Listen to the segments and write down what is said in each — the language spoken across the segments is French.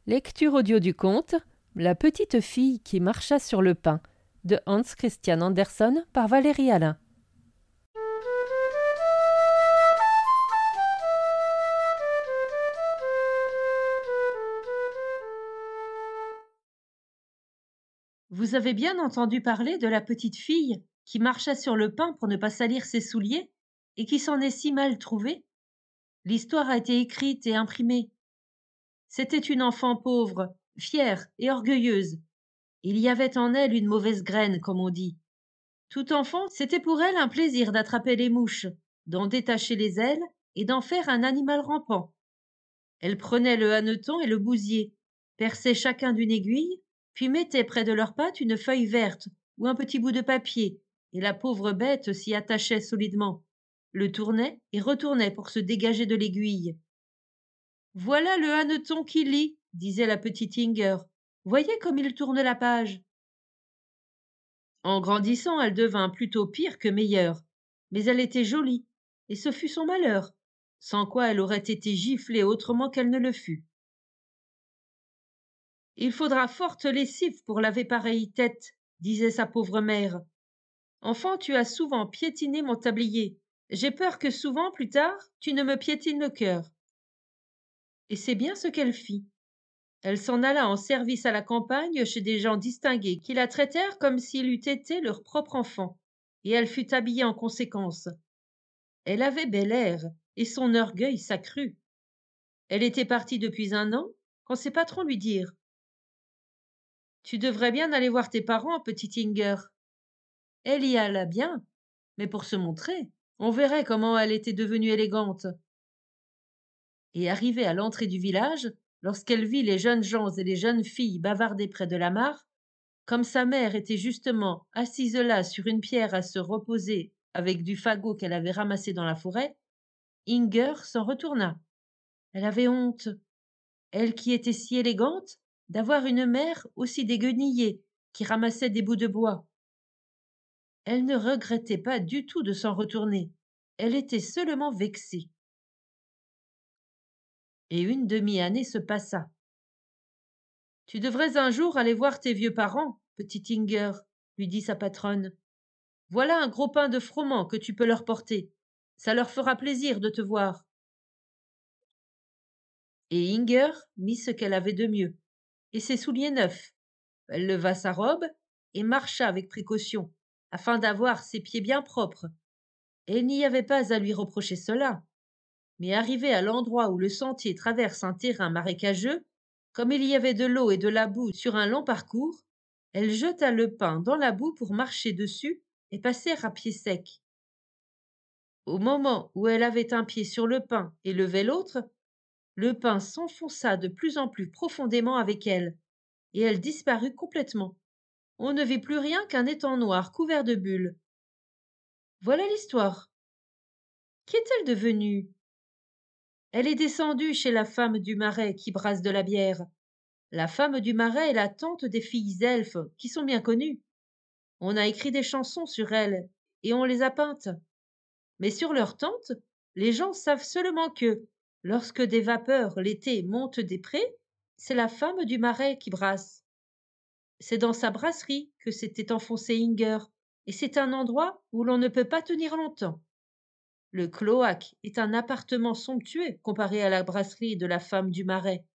Lecture audio du conte La petite fille qui marcha sur le pain de Hans Christian Andersen par Valérie Alain. Vous avez bien entendu parler de la petite fille qui marcha sur le pain pour ne pas salir ses souliers et qui s'en est si mal trouvée? L'histoire a été écrite et imprimée. C'était une enfant pauvre, fière et orgueilleuse. Il y avait en elle une mauvaise graine, comme on dit. Tout enfant, c'était pour elle un plaisir d'attraper les mouches, d'en détacher les ailes et d'en faire un animal rampant. Elle prenait le hanneton et le bousier, perçait chacun d'une aiguille, puis mettait près de leurs pattes une feuille verte ou un petit bout de papier, et la pauvre bête s'y attachait solidement, le tournait et retournait pour se dégager de l'aiguille. Voilà le hanneton qui lit, disait la petite Inger. Voyez comme il tourne la page. En grandissant, elle devint plutôt pire que meilleure, mais elle était jolie, et ce fut son malheur, sans quoi elle aurait été giflée autrement qu'elle ne le fut. Il faudra forte lessive pour laver pareille tête, disait sa pauvre mère. Enfant, tu as souvent piétiné mon tablier. J'ai peur que souvent, plus tard, tu ne me piétines le cœur. Et c'est bien ce qu'elle fit. Elle s'en alla en service à la campagne chez des gens distingués qui la traitèrent comme s'il eût été leur propre enfant, et elle fut habillée en conséquence. Elle avait bel air, et son orgueil s'accrut. Elle était partie depuis 1 an, quand ses patrons lui dirent: Tu devrais bien aller voir tes parents, petite Inger. Elle y alla bien, mais pour se montrer. On verrait comment elle était devenue élégante. Et arrivée à l'entrée du village, lorsqu'elle vit les jeunes gens et les jeunes filles bavarder près de la mare, comme sa mère était justement assise là sur une pierre à se reposer avec du fagot qu'elle avait ramassé dans la forêt, Inger s'en retourna. Elle avait honte, elle qui était si élégante, d'avoir une mère aussi déguenillée qui ramassait des bouts de bois. Elle ne regrettait pas du tout de s'en retourner. Elle était seulement vexée. Et une demi-année se passa. Tu devrais un jour aller voir tes vieux parents, petite Inger, lui dit sa patronne. Voilà un gros pain de froment que tu peux leur porter. Ça leur fera plaisir de te voir. Et Inger mit ce qu'elle avait de mieux, et ses souliers neufs. Elle leva sa robe et marcha avec précaution, afin d'avoir ses pieds bien propres. Et il n'y avait pas à lui reprocher cela. Mais arrivée à l'endroit où le sentier traverse un terrain marécageux, comme il y avait de l'eau et de la boue sur un long parcours, elle jeta le pain dans la boue pour marcher dessus et passer à pied sec. Au moment où elle avait un pied sur le pain et levait l'autre, le pain s'enfonça de plus en plus profondément avec elle, et elle disparut complètement. On ne vit plus rien qu'un étang noir couvert de bulles. Voilà l'histoire. Qu'est-elle devenue? Elle est descendue chez la femme du marais qui brasse de la bière. La femme du marais est la tante des filles elfes, qui sont bien connues. On a écrit des chansons sur elles, et on les a peintes. Mais sur leur tante, les gens savent seulement que, lorsque des vapeurs l'été montent des prés, c'est la femme du marais qui brasse. C'est dans sa brasserie que s'était enfoncé Inger, et c'est un endroit où l'on ne peut pas tenir longtemps. Le cloaque est un appartement somptueux comparé à la brasserie de la femme du marais.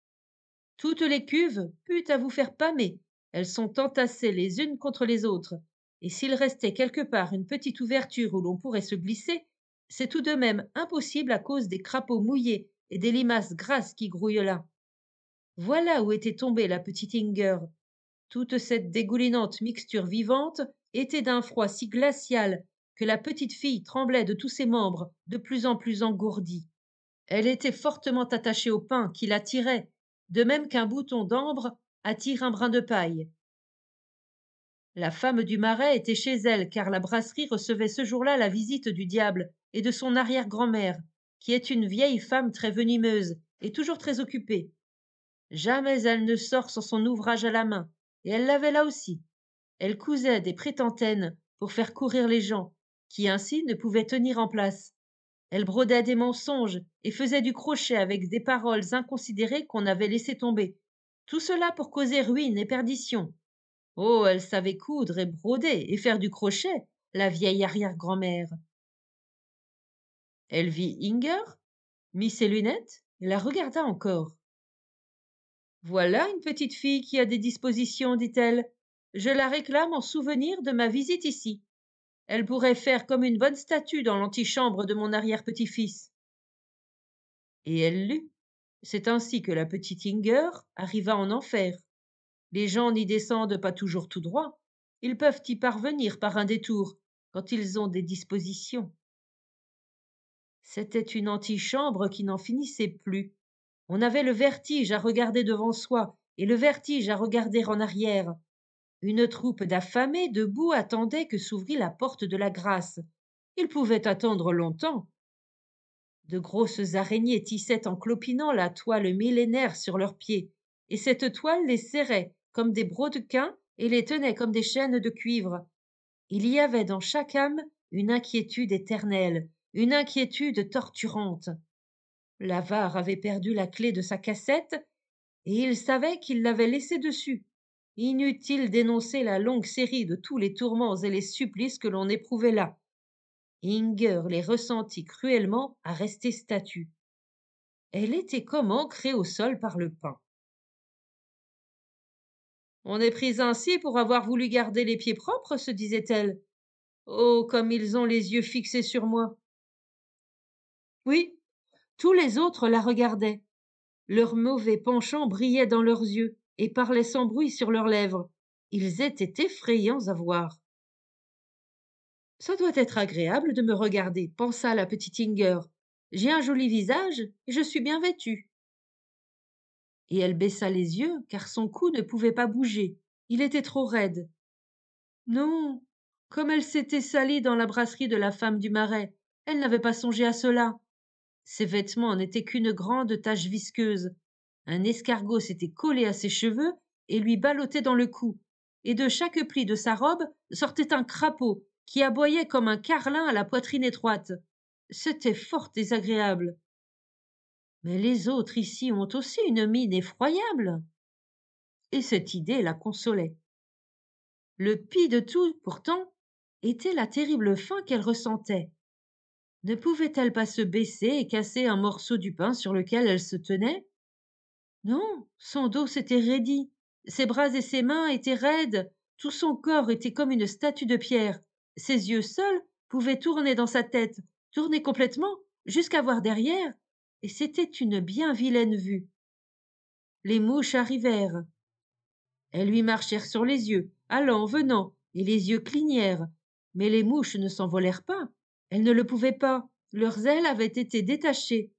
Toutes les cuves puent à vous faire pâmer. Elles sont entassées les unes contre les autres, et s'il restait quelque part une petite ouverture où l'on pourrait se glisser, c'est tout de même impossible à cause des crapauds mouillés et des limaces grasses qui grouillent là. Voilà où était tombée la petite Inger. Toute cette dégoulinante mixture vivante était d'un froid si glacial que la petite fille tremblait de tous ses membres, de plus en plus engourdis. Elle était fortement attachée au pain qui l'attirait, de même qu'un bouton d'ambre attire un brin de paille. La femme du marais était chez elle, car la brasserie recevait ce jour-là la visite du diable et de son arrière-grand-mère, qui est une vieille femme très venimeuse et toujours très occupée. Jamais elle ne sort sans son ouvrage à la main, et elle l'avait là aussi. Elle cousait des prétentaines pour faire courir les gens, qui ainsi ne pouvaient tenir en place. Elle brodait des mensonges et faisait du crochet avec des paroles inconsidérées qu'on avait laissées tomber, Tout cela pour causer ruine et perdition. Oh, elle savait coudre et broder et faire du crochet, la vieille arrière-grand-mère. Elle vit Inger, mit ses lunettes et la regarda encore. Voilà une petite fille qui a des dispositions, dit-elle. Je la réclame en souvenir de ma visite ici. Elle pourrait faire comme une bonne statue dans l'antichambre de mon arrière-petit-fils. Et elle lut. C'est ainsi que la petite Inger arriva en enfer. Les gens n'y descendent pas toujours tout droit. Ils peuvent y parvenir par un détour, quand ils ont des dispositions. C'était une antichambre qui n'en finissait plus. On avait le vertige à regarder devant soi et le vertige à regarder en arrière. Une troupe d'affamés debout attendait que s'ouvrît la porte de la grâce. Ils pouvaient attendre longtemps. De grosses araignées tissaient en clopinant la toile millénaire sur leurs pieds, et cette toile les serrait comme des brodequins et les tenait comme des chaînes de cuivre. Il y avait dans chaque âme une inquiétude éternelle, une inquiétude torturante. L'avare avait perdu la clé de sa cassette, et il savait qu'il l'avait laissée dessus. Inutile d'énoncer la longue série de tous les tourments et les supplices que l'on éprouvait là. Inger les ressentit cruellement à rester statue. Elle était comme ancrée au sol par le pain. On est pris ainsi pour avoir voulu garder les pieds propres, se disait-elle. Oh, comme ils ont les yeux fixés sur moi. Oui, tous les autres la regardaient. Leur mauvais penchant brillait dans leurs yeux et parlait sans bruit sur leurs lèvres. Ils étaient effrayants à voir. Ça doit être agréable de me regarder, pensa la petite Inger. J'ai un joli visage et je suis bien vêtue. Et elle baissa les yeux, car son cou ne pouvait pas bouger. Il était trop raide. Non, comme elle s'était salie dans la brasserie de la femme du marais, elle n'avait pas songé à cela. Ses vêtements n'étaient qu'une grande tache visqueuse. Un escargot s'était collé à ses cheveux et lui ballottait dans le cou, et de chaque pli de sa robe sortait un crapaud qui aboyait comme un carlin à la poitrine étroite. C'était fort désagréable. Mais les autres ici ont aussi une mine effroyable. Et cette idée la consolait. Le pis de tout, pourtant, était la terrible faim qu'elle ressentait. Ne pouvait-elle pas se baisser et casser un morceau du pain sur lequel elle se tenait? Non, son dos s'était raidi, ses bras et ses mains étaient raides, tout son corps était comme une statue de pierre. Ses yeux seuls pouvaient tourner dans sa tête, tourner complètement, jusqu'à voir derrière, et c'était une bien vilaine vue. Les mouches arrivèrent. Elles lui marchèrent sur les yeux, allant, venant, et les yeux clignèrent. Mais les mouches ne s'envolèrent pas. Elles ne le pouvaient pas. Leurs ailes avaient été détachées.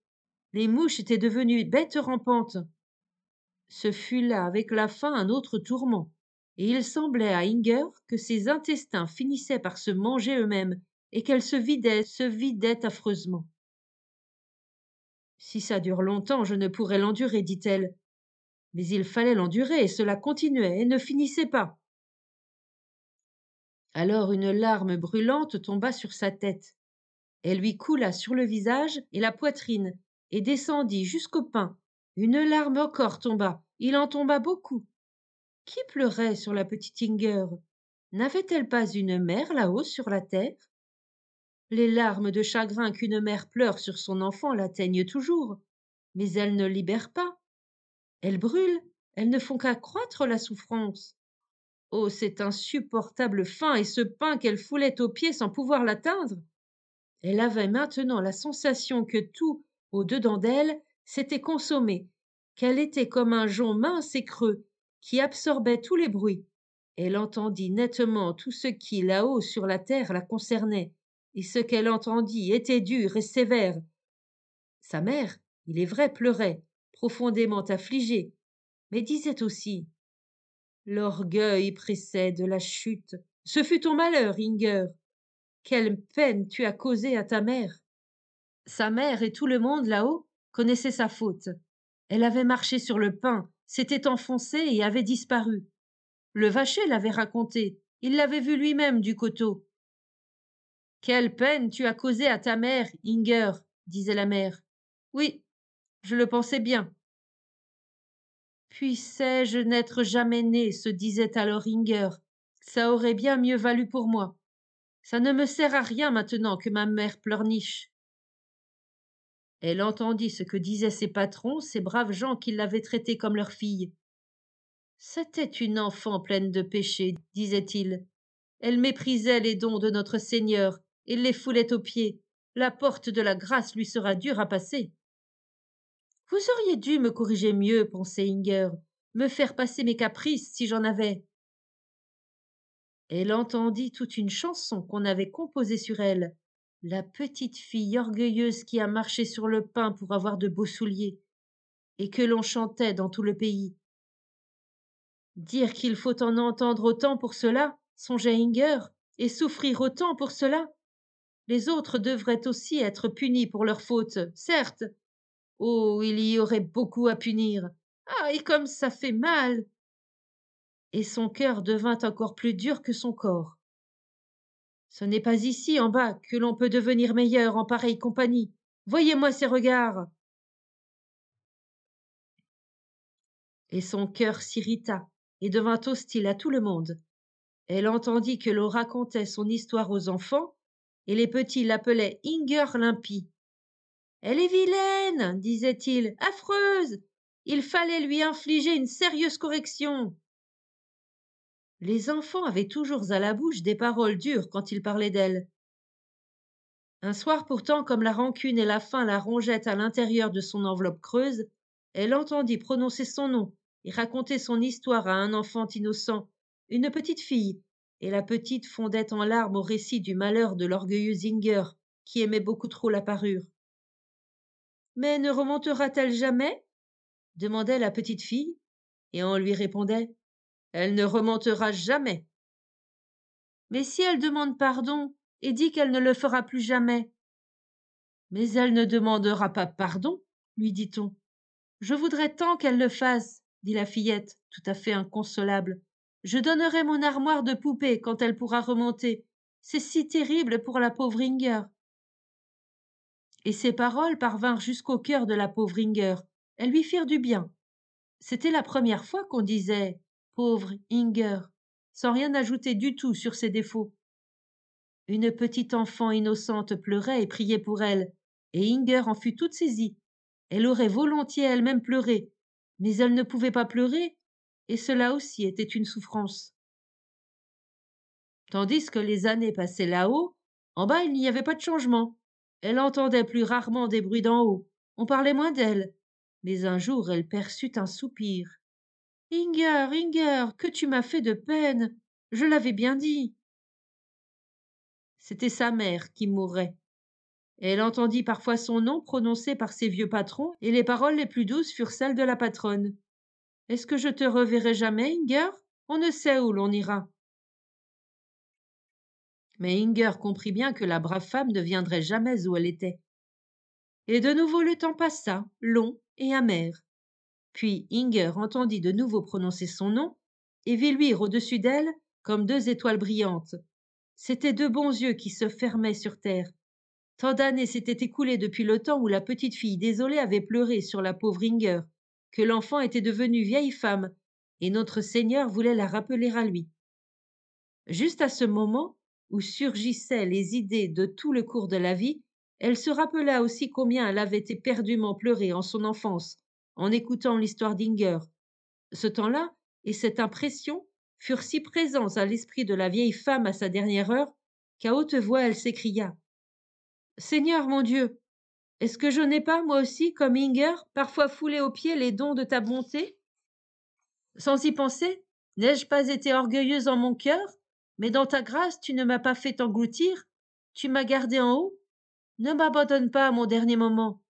Les mouches étaient devenues bêtes rampantes. Ce fut là, avec la faim, un autre tourment. Et il semblait à Inger que ses intestins finissaient par se manger eux-mêmes et qu'elle se vidait affreusement. Si ça dure longtemps, je ne pourrai l'endurer, dit-elle. Mais il fallait l'endurer, et cela continuait et ne finissait pas. Alors une larme brûlante tomba sur sa tête. Elle lui coula sur le visage et la poitrine, et descendit jusqu'au pain. Une larme encore tomba. Il en tomba beaucoup. Qui pleurait sur la petite Inger? N'avait-elle pas une mère là-haut sur la terre? Les larmes de chagrin qu'une mère pleure sur son enfant l'atteignent toujours, mais elles ne libèrent pas. Elles brûlent, elles ne font qu'accroître la souffrance. Oh, cette insupportable faim et ce pain qu'elle foulait aux pieds sans pouvoir l'atteindre! Elle avait maintenant la sensation que tout, au-dedans d'elle, s'était consommé, qu'elle était comme un jonc mince et creux, qui absorbait tous les bruits. Elle entendit nettement tout ce qui, là-haut sur la terre, la concernait, et ce qu'elle entendit était dur et sévère. Sa mère, il est vrai, pleurait, profondément affligée, mais disait aussi: l'orgueil précède la chute. Ce fut ton malheur, Inger. Quelle peine tu as causée à ta mère. Sa mère et tout le monde là-haut connaissaient sa faute. Elle avait marché sur le pain, s'était enfoncée et avait disparu. Le vacher l'avait raconté, il l'avait vu lui-même du coteau. Quelle peine tu as causée à ta mère, Inger, disait la mère. Oui, je le pensais bien. Puissais-je n'être jamais né, se disait alors Inger. Ça aurait bien mieux valu pour moi. Ça ne me sert à rien maintenant que ma mère pleurniche. Elle entendit ce que disaient ses patrons, ces braves gens qui l'avaient traitée comme leur fille. C'était une enfant pleine de péchés, disait-il. Elle méprisait les dons de notre Seigneur et les foulait aux pieds. La porte de la grâce lui sera dure à passer. Vous auriez dû me corriger mieux, pensait Inger, me faire passer mes caprices si j'en avais. Elle entendit toute une chanson qu'on avait composée sur elle. La petite fille orgueilleuse qui a marché sur le pain pour avoir de beaux souliers, et que l'on chantait dans tout le pays. Dire qu'il faut en entendre autant pour cela, songeait Inger, et souffrir autant pour cela. Les autres devraient aussi être punis pour leurs fautes, certes. Oh, il y aurait beaucoup à punir. Ah, et comme ça fait mal. Et son cœur devint encore plus dur que son corps. Ce n'est pas ici, en bas, que l'on peut devenir meilleur en pareille compagnie. Voyez-moi ces regards. Et son cœur s'irrita et devint hostile à tout le monde. Elle entendit que l'on racontait son histoire aux enfants, et les petits l'appelaient Inger Limpie. Elle est vilaine, disait-il, affreuse. Il fallait lui infliger une sérieuse correction. Les enfants avaient toujours à la bouche des paroles dures quand ils parlaient d'elle. Un soir pourtant, comme la rancune et la faim la rongeaient à l'intérieur de son enveloppe creuse, elle entendit prononcer son nom et raconter son histoire à un enfant innocent, une petite fille, et la petite fondait en larmes au récit du malheur de l'orgueilleux Inger, qui aimait beaucoup trop la parure. Mais ne remontera-t-elle jamais demandait la petite fille, et on lui répondait elle ne remontera jamais. Mais si elle demande pardon et dit qu'elle ne le fera plus jamais. Mais elle ne demandera pas pardon, lui dit-on. Je voudrais tant qu'elle le fasse, dit la fillette, tout à fait inconsolable. Je donnerai mon armoire de poupée quand elle pourra remonter. C'est si terrible pour la pauvre Inger. Et ces paroles parvinrent jusqu'au cœur de la pauvre Inger. Elles lui firent du bien. C'était la première fois qu'on disait pauvre Inger, sans rien ajouter du tout sur ses défauts. Une petite enfant innocente pleurait et priait pour elle, et Inger en fut toute saisie. Elle aurait volontiers elle-même pleuré, mais elle ne pouvait pas pleurer, et cela aussi était une souffrance. Tandis que les années passaient là-haut, en bas il n'y avait pas de changement. Elle entendait plus rarement des bruits d'en haut, on parlait moins d'elle. Mais un jour elle perçut un soupir. Inger, Inger, que tu m'as fait de peine. Je l'avais bien dit. C'était sa mère qui mourait. Elle entendit parfois son nom prononcé par ses vieux patrons, et les paroles les plus douces furent celles de la patronne. Est-ce que je te reverrai jamais, Inger? On ne sait où l'on ira. Mais Inger comprit bien que la brave femme ne viendrait jamais où elle était. Et de nouveau le temps passa, long et amer. Puis Inger entendit de nouveau prononcer son nom, et vit luire au-dessus d'elle comme deux étoiles brillantes. C'étaient deux bons yeux qui se fermaient sur terre. Tant d'années s'étaient écoulées depuis le temps où la petite fille désolée avait pleuré sur la pauvre Inger, que l'enfant était devenue vieille femme, et notre Seigneur voulait la rappeler à lui. Juste à ce moment où surgissaient les idées de tout le cours de la vie, elle se rappela aussi combien elle avait éperdument pleuré en son enfance, en écoutant l'histoire d'Inger. Ce temps-là et cette impression furent si présents à l'esprit de la vieille femme à sa dernière heure, qu'à haute voix elle s'écria « Seigneur mon Dieu, est-ce que je n'ai pas, moi aussi, comme Inger, parfois foulé aux pieds les dons de ta bonté? Sans y penser, n'ai-je pas été orgueilleuse en mon cœur, mais dans ta grâce tu ne m'as pas fait engloutir, tu m'as gardé en haut, ne m'abandonne pas à mon dernier moment. »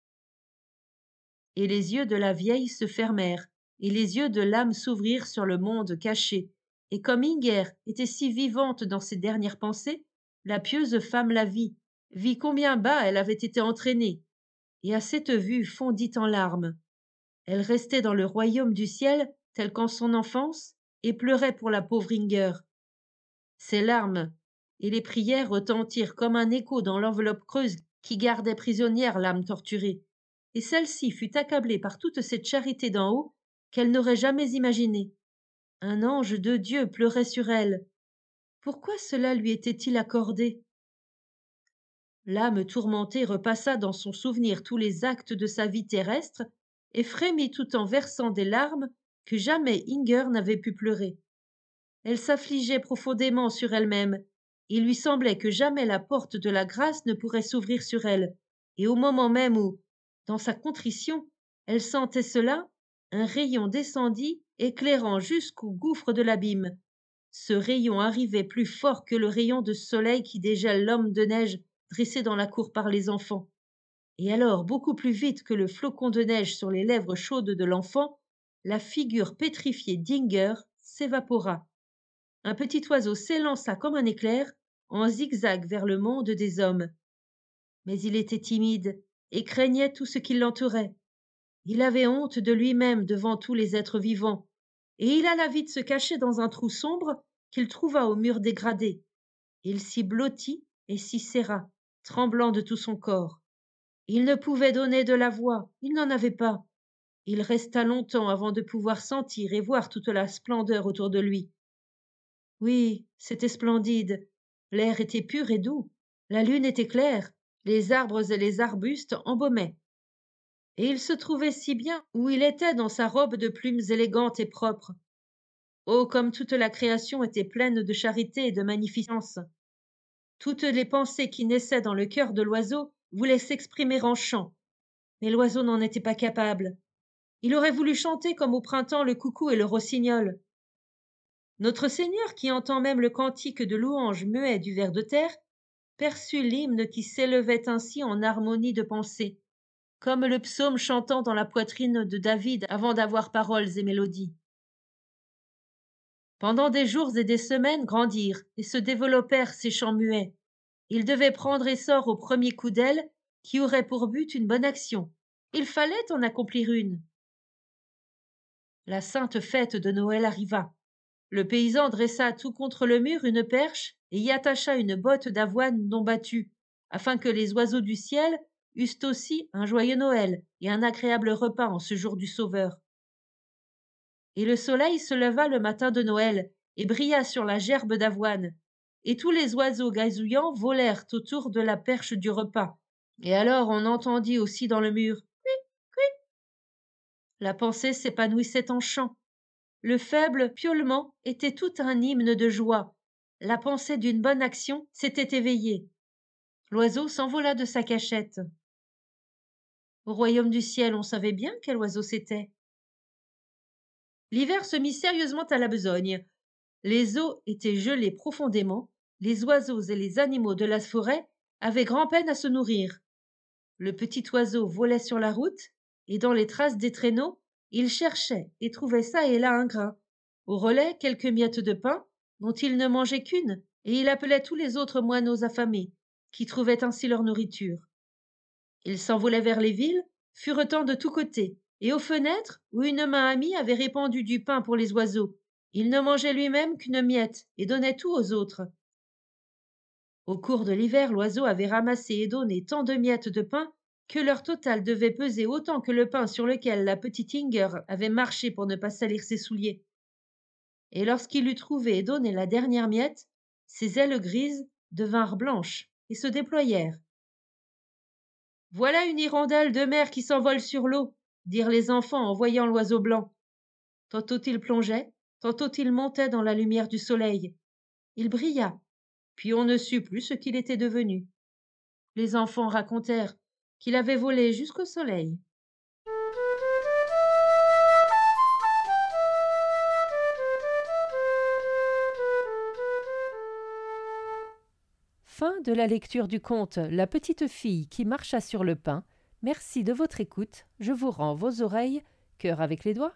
Et les yeux de la vieille se fermèrent, et les yeux de l'âme s'ouvrirent sur le monde caché, et comme Inger était si vivante dans ses dernières pensées, la pieuse femme la vit combien bas elle avait été entraînée, et à cette vue fondit en larmes. Elle restait dans le royaume du ciel, tel qu'en son enfance, et pleurait pour la pauvre Inger. Ses larmes et les prières retentirent comme un écho dans l'enveloppe creuse qui gardait prisonnière l'âme torturée, et celle-ci fut accablée par toute cette charité d'en haut qu'elle n'aurait jamais imaginées. Un ange de Dieu pleurait sur elle. Pourquoi cela lui était-il accordé? L'âme tourmentée repassa dans son souvenir tous les actes de sa vie terrestre et frémit tout en versant des larmes que jamais Inger n'avait pu pleurer. Elle s'affligeait profondément sur elle-même. Il lui semblait que jamais la porte de la grâce ne pourrait s'ouvrir sur elle, et au moment même où, dans sa contrition, elle sentait cela, un rayon descendit, éclairant jusqu'au gouffre de l'abîme. Ce rayon arrivait plus fort que le rayon de soleil qui dégèle l'homme de neige dressé dans la cour par les enfants. Et alors, beaucoup plus vite que le flocon de neige sur les lèvres chaudes de l'enfant, la figure pétrifiée d'Inger s'évapora. Un petit oiseau s'élança comme un éclair en zigzag vers le monde des hommes. Mais il était timide et craignait tout ce qui l'entourait. Il avait honte de lui-même devant tous les êtres vivants, et il alla vite se cacher dans un trou sombre qu'il trouva au mur dégradé. Il s'y blottit et s'y serra, tremblant de tout son corps. Il ne pouvait donner de la voix, il n'en avait pas. Il resta longtemps avant de pouvoir sentir et voir toute la splendeur autour de lui. Oui, c'était splendide. L'air était pur et doux. La lune était claire. Les arbres et les arbustes embaumaient. Et il se trouvait si bien où il était dans sa robe de plumes élégantes et propres. Oh, comme toute la création était pleine de charité et de magnificence. Toutes les pensées qui naissaient dans le cœur de l'oiseau voulaient s'exprimer en chant. Mais l'oiseau n'en était pas capable. Il aurait voulu chanter comme au printemps le coucou et le rossignol. Notre Seigneur, qui entend même le cantique de louange muet du ver de terre, perçut l'hymne qui s'élevait ainsi en harmonie de pensée, comme le psaume chantant dans la poitrine de David avant d'avoir paroles et mélodies. Pendant des jours et des semaines grandirent et se développèrent ces chants muets. Ils devaient prendre essor au premier coup d'aile qui aurait pour but une bonne action. Il fallait en accomplir une. La sainte fête de Noël arriva. Le paysan dressa tout contre le mur une perche et y attacha une botte d'avoine non battue, afin que les oiseaux du ciel eussent aussi un joyeux Noël et un agréable repas en ce jour du Sauveur. Et le soleil se leva le matin de Noël et brilla sur la gerbe d'avoine, et tous les oiseaux gazouillants volèrent autour de la perche du repas. Et alors on entendit aussi dans le mur « Cui, cui ». La pensée s'épanouissait en chant. Le faible piaulement était tout un hymne de joie. La pensée d'une bonne action s'était éveillée. L'oiseau s'envola de sa cachette. Au royaume du ciel, on savait bien quel oiseau c'était. L'hiver se mit sérieusement à la besogne. Les eaux étaient gelées profondément, les oiseaux et les animaux de la forêt avaient grand-peine à se nourrir. Le petit oiseau volait sur la route, et dans les traces des traîneaux, il cherchait et trouvait çà et là un grain. Au relais, quelques miettes de pain, dont il ne mangeait qu'une, et il appelait tous les autres moineaux affamés, qui trouvaient ainsi leur nourriture. Il s'envolait vers les villes, furetant de tous côtés, et aux fenêtres, où une main amie avait répandu du pain pour les oiseaux, il ne mangeait lui-même qu'une miette et donnait tout aux autres. Au cours de l'hiver, l'oiseau avait ramassé et donné tant de miettes de pain que leur total devait peser autant que le pain sur lequel la petite Inger avait marché pour ne pas salir ses souliers. Et lorsqu'il eut trouvé et donné la dernière miette, ses ailes grises devinrent blanches et se déployèrent. « Voilà une hirondelle de mer qui s'envole sur l'eau », dirent les enfants en voyant l'oiseau blanc. Tantôt il plongeait, tantôt il montait dans la lumière du soleil. Il brilla, puis on ne sut plus ce qu'il était devenu. Les enfants racontèrent qu'il avait volé jusqu'au soleil. Fin de la lecture du conte La petite fille qui marcha sur le pain. Merci de votre écoute. Je vous rends vos oreilles, cœur avec les doigts,